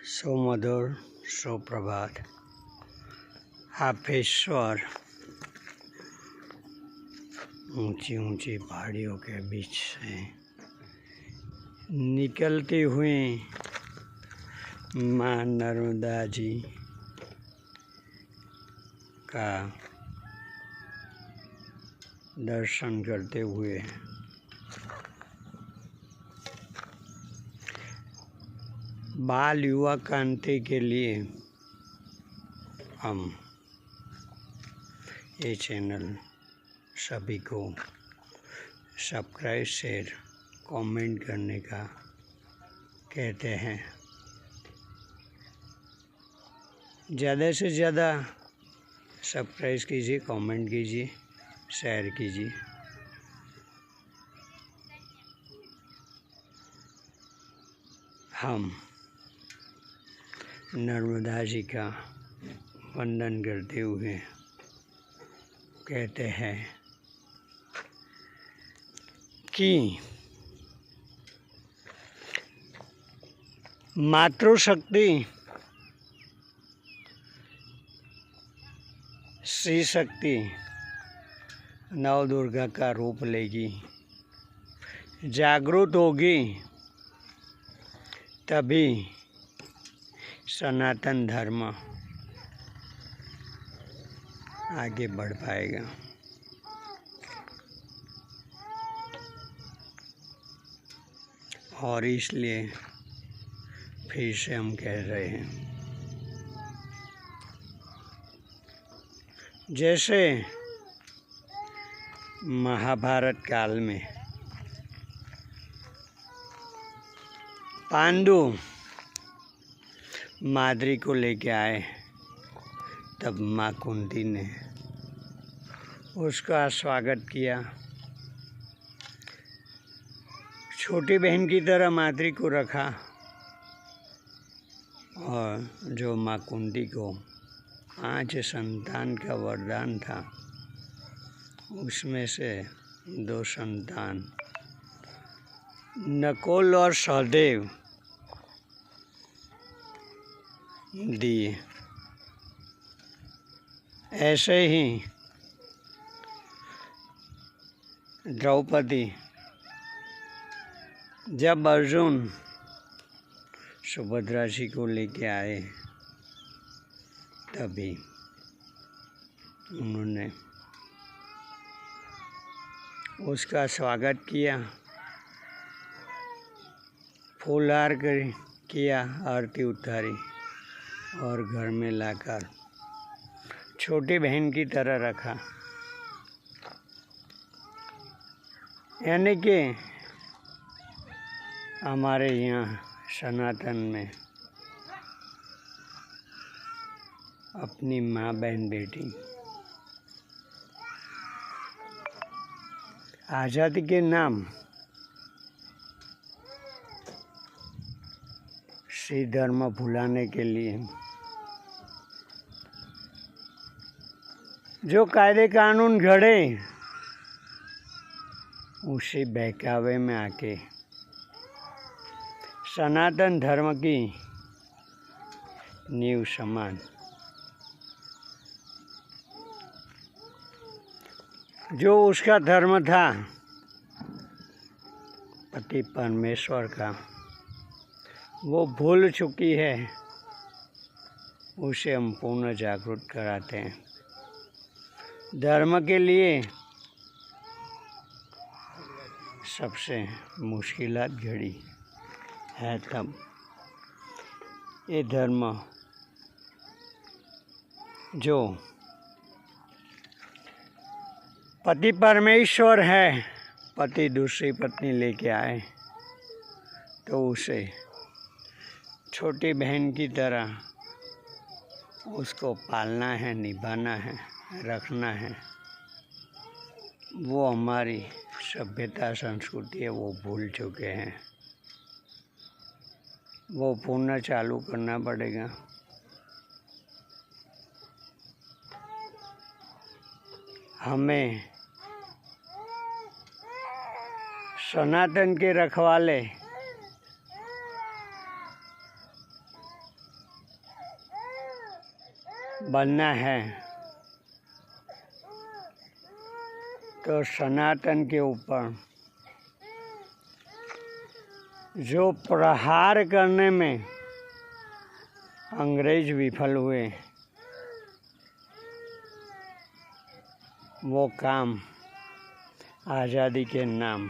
सुमधुर सुप्रभात। आप ईश्वर ऊंची ऊंची पहाड़ियों के बीच से निकलती हुई माँ नर्मदा जी का दर्शन करते हुए बाल युवा क्रांति के लिए हम ये चैनल सभी को सब्सक्राइब शेयर कमेंट करने का कहते हैं। ज़्यादा से ज़्यादा सब्सक्राइब कीजिए, कमेंट कीजिए, शेयर कीजिए। हम नर्मदा जी का वंदन करते हुए कहते हैं कि मातृशक्ति श्री शक्ति नव दुर्गा का रूप लेगी, जागृत होगी, तभी सनातन धर्म आगे बढ़ पाएगा। और इसलिए फिर से हम कह रहे हैं, जैसे महाभारत काल में पांडु माद्री को लेके आए, तब माँ कुंती ने उसका स्वागत किया। छोटी बहन की तरह माद्री को रखा और जो माँ कुंती को 5 संतान का वरदान था, उसमें से 2 संतान नकुल और सहदेव दिए। ऐसे ही द्रौपदी जब अर्जुन सुभद्रा जी को लेके आए, तभी उन्होंने उसका स्वागत किया, फूलहार किया, आरती उतारी और घर में लाकर छोटी बहन की तरह रखा। यानी कि हमारे यहाँ सनातन में अपनी माँ बहन बेटी आज़ादी के नाम श्री धर्म भुलाने के लिए जो कायदे कानून घड़े, उसी बहकावे में आके सनातन धर्म की नींव समान जो उसका धर्म था पति परमेश्वर का, वो भूल चुकी है, उसे हम पुनः जागृत कराते हैं। धर्म के लिए सबसे मुश्किलात घड़ी है, तब ये धर्म जो पति परमेश्वर है, पति दूसरी पत्नी लेके आए तो उसे छोटी बहन की तरह उसको पालना है, निभाना है, रखना है। वो हमारी सभ्यता संस्कृति है, वो भूल चुके हैं। वो पुनः चालू करना पड़ेगा। हमें सनातन के रखवाले बनना है तो सनातन के ऊपर जो प्रहार करने में अंग्रेज विफल हुए, वो काम आज़ादी के नाम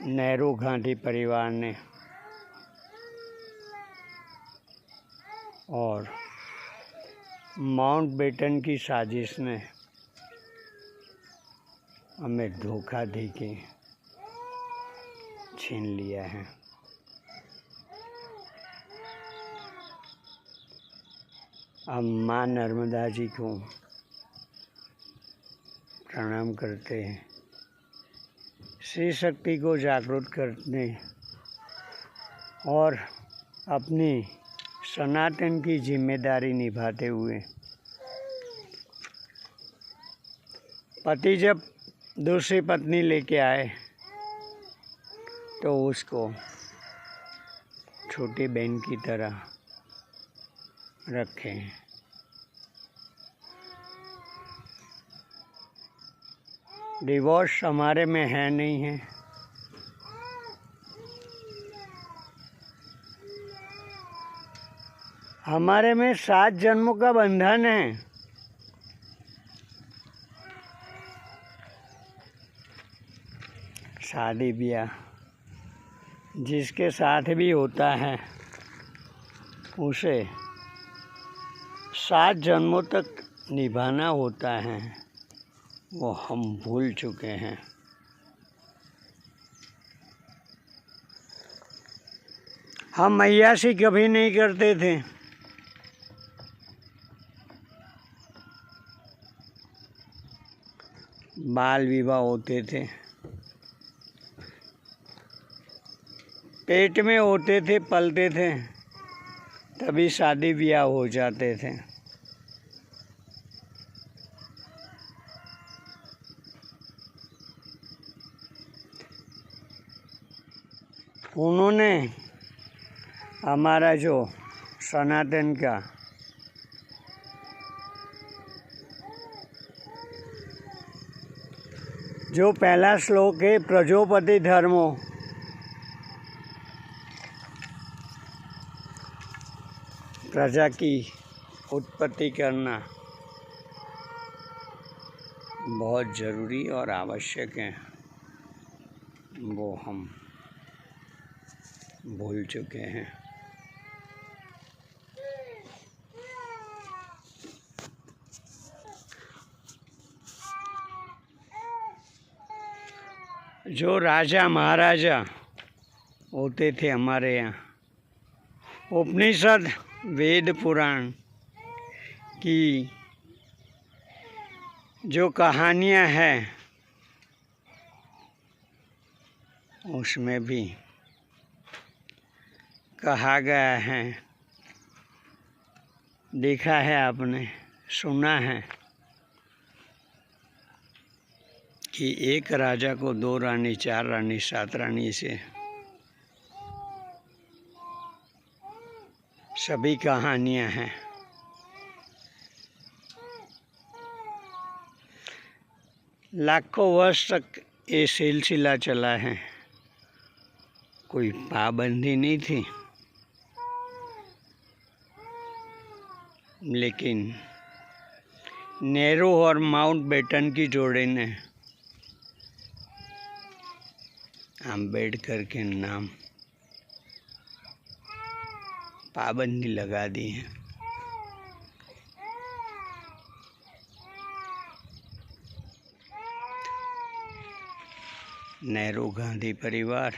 नेहरू गांधी परिवार ने और माउंटबेटन की साजिश ने हमें धोखा दे के छीन लिया है। अब माँ नर्मदा जी को प्रणाम करते हैं, श्री शक्ति को जागृत करने और अपनी सनातन की जिम्मेदारी निभाते हुए पति जब दूसरी पत्नी लेके आए तो उसको छोटी बहन की तरह रखें। डिवोर्स हमारे में है नहीं है, हमारे में 7 जन्मों का बंधन है। शादी ब्याह जिसके साथ भी होता है उसे 7 जन्मों तक निभाना होता है, वो हम भूल चुके हैं। हम अय्याशी कभी नहीं करते थे, बाल विवाह होते थे, पेट में होते थे, पलते थे, तभी शादी ब्याह हो जाते थे। उन्होंने हमारा जो सनातन का जो पहला श्लोक है, प्रजोपति धर्मो, प्रजा की उत्पत्ति करना बहुत ज़रूरी और आवश्यक है, वो हम भूल चुके हैं। जो राजा महाराजा होते थे हमारे यहाँ, उपनिषद वेद पुराण की जो कहानियाँ हैं उसमें भी कहा गया है, देखा है आपने, सुना है कि एक राजा को 2 रानी, 4 रानी, 7 रानी से सभी कहानियाँ हैं। लाखों वर्ष तक ये सिलसिला चला है, कोई पाबंदी नहीं थी, लेकिन नेहरू और माउंटबेटन की जोड़ी ने अम्बेडकर के नाम पाबंदी लगा दी है। नेहरू गांधी परिवार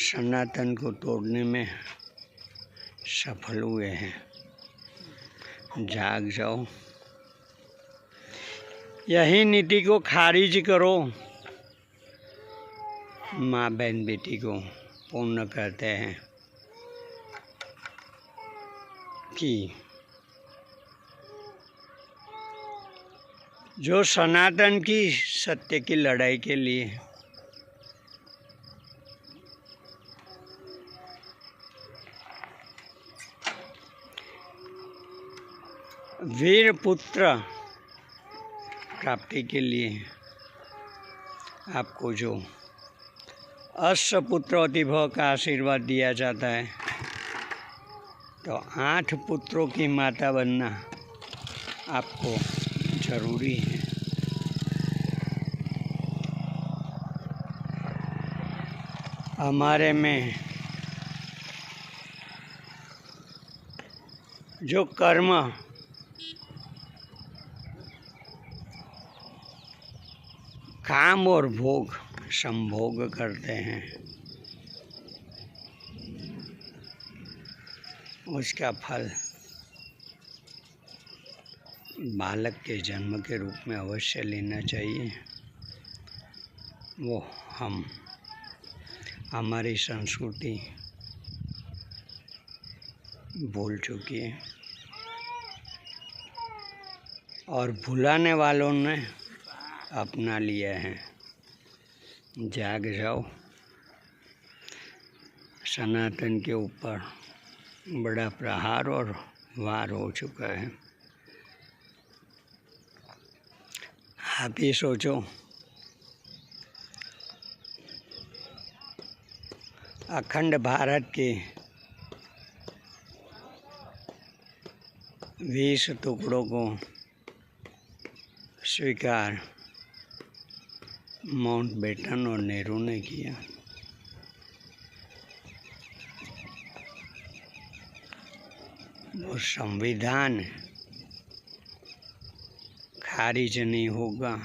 सनातन को तोड़ने में सफल हुए हैं। जाग जाओ, यही नीति को खारिज करो। माँ बहन बेटी को पूर्ण कहते हैं कि जो सनातन की सत्य की लड़ाई के लिए वीर पुत्र प्राप्ति के लिए आपको जो अष्टपुत्रोति भव का आशीर्वाद दिया जाता है, तो 8 पुत्रों की माता बनना आपको जरूरी है। हमारे में जो कर्म काम और भोग संभोग करते हैं, उसका फल बालक के जन्म के रूप में अवश्य लेना चाहिए। वो हमारी संस्कृति भूल चुकी है और भुलाने वालों ने अपना लिया है। जाग जाओ, सनातन के ऊपर बड़ा प्रहार और वार हो चुका है। आप ही सोचो, अखंड भारत के 20 टुकड़ों को स्वीकार माउंटबेटन और नेहरू ने किया। वो संविधान खारिज नहीं होगा।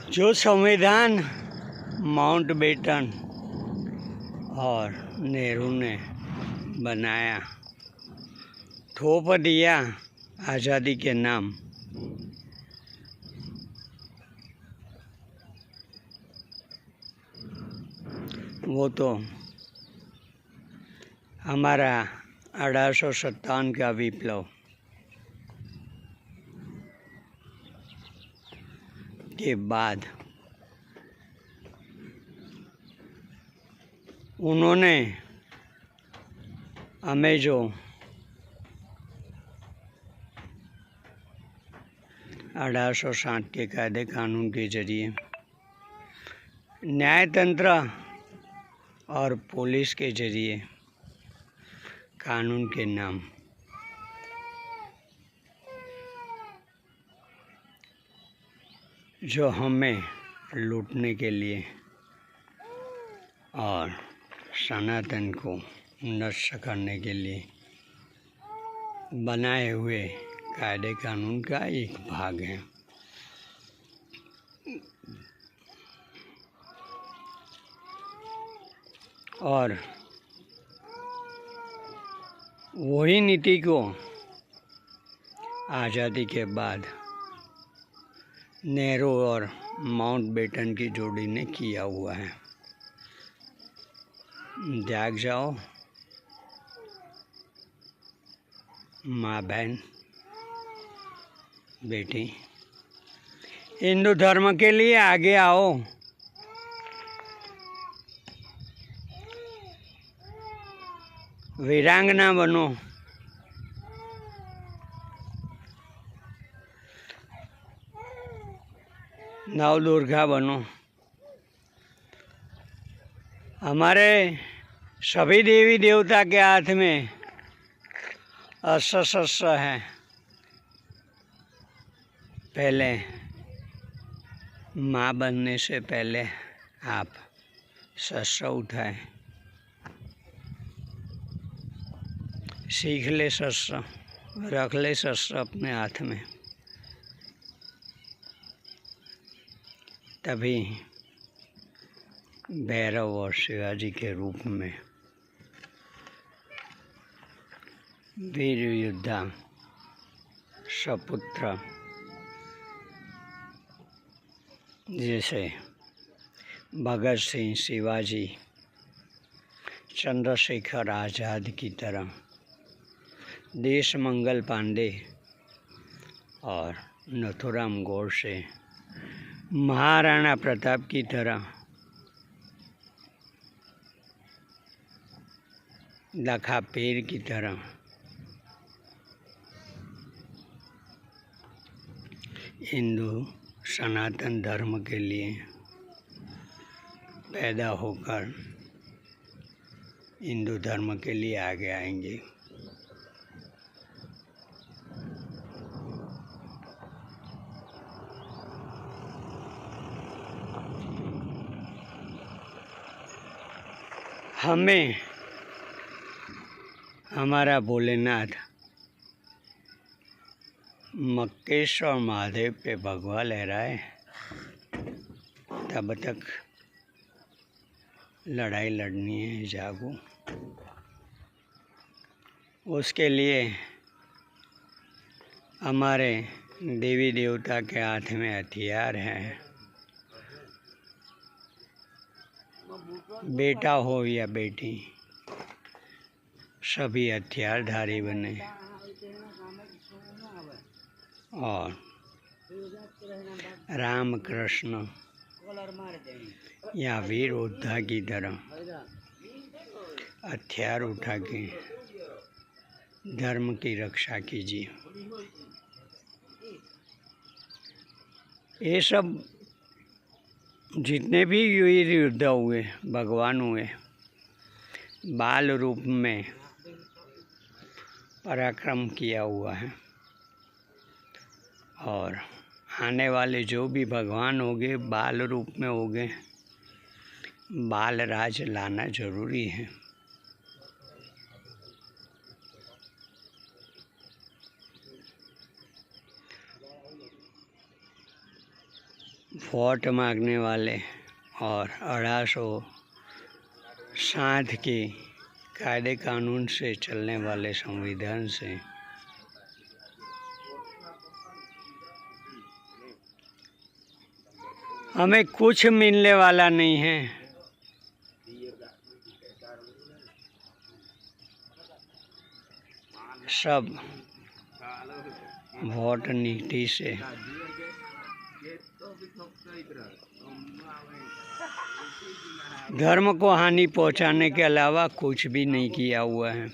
जो संविधान माउंटबेटन और नेहरू ने बनाया, थोप दिया आज़ादी के नाम, वो तो हमारा 1857 का विप्लव के बाद उन्होंने हमें जो 1860 के कायदे कानून के जरिए न्यायतंत्र और पुलिस के जरिए कानून के नाम जो हमें लूटने के लिए और सनातन को नष्ट करने के लिए बनाए हुए कायदे कानून का एक भाग है। और वही नीति को आज़ादी के बाद नेहरू और माउंटबेटन की जोड़ी ने किया हुआ है। जाग जाओ माँ बहन बेटी, हिंदू धर्म के लिए आगे आओ। वीरांगना बनो, नवदुर्गा बनो। हमारे सभी देवी देवता के हाथ में अस्त्र शस्त्र है। पहले माँ बनने से पहले आप शस्त्र उठाए, सीख ले शस्त्र, रख ले शस्त्र अपने हाथ में, तभी भैरव और शिवाजी के रूप में वीर योद्धा सपुत्र जैसे भगत सिंह, शिवाजी, चंद्रशेखर आज़ाद की तरह, देशमंगल पांडे और नथुराम गोडसे, महाराणा प्रताप की तरह लखा पेड़ की तरह हिंदू सनातन धर्म के लिए पैदा होकर हिंदू धर्म के लिए आगे आएंगे। हमें हमारा भोलेनाथ मक्केश्वर महादेव पे भगवा लहराए तब तक लड़ाई लड़नी है। जागो, उसके लिए हमारे देवी देवता के हाथ में हथियार हैं। बेटा हो या बेटी, सभी हथियारधारी बने और राम कृष्ण या वीर योद्धा की तरह हथियार उठा के धर्म की रक्षा कीजिए। ये सब जितने भी वीर योद्धा हुए, भगवान हुए, बाल रूप में पराक्रम किया हुआ है और आने वाले जो भी भगवान होंगे बाल रूप में होंगे। बाल राज लाना जरूरी है। वोट मांगने वाले और 1860 के कायदे कानून से चलने वाले संविधान से हमें कुछ मिलने वाला नहीं है। सब वोट नीति से धर्म को हानि पहुंचाने के अलावा कुछ भी नहीं किया हुआ है।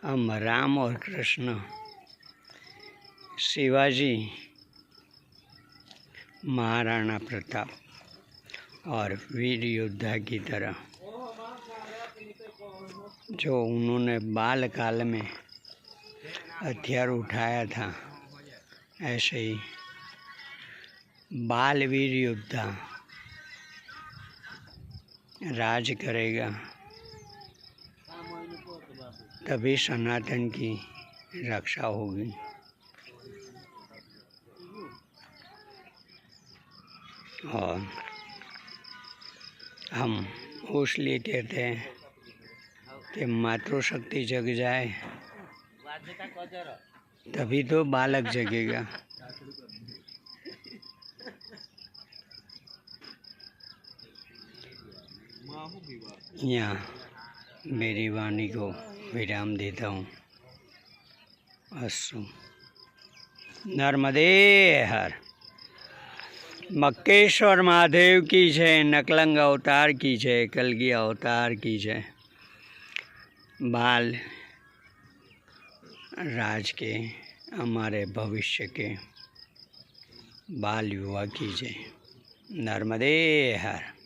हम राम और कृष्ण, शिवाजी, महाराणा प्रताप और वीर योद्धा की तरह जो उन्होंने बाल काल में हथियार उठाया था, ऐसे ही बाल वीर योद्धा राज करेगा, तभी सनातन की रक्षा होगी। और हम इसलिए कहते हैं कि मातृशक्ति जग जाए तभी तो बालक जगेगा। यहाँ मेरी वाणी को विराम देता हूँ। अस्तु। नर्मदे हर। मक्केश्वर महादेव की जय, नकलंग अवतार की जय, कलगी अवतार की जय, बाल राज के, हमारे भविष्य के बाल युवा की जय। नर्मदे हर।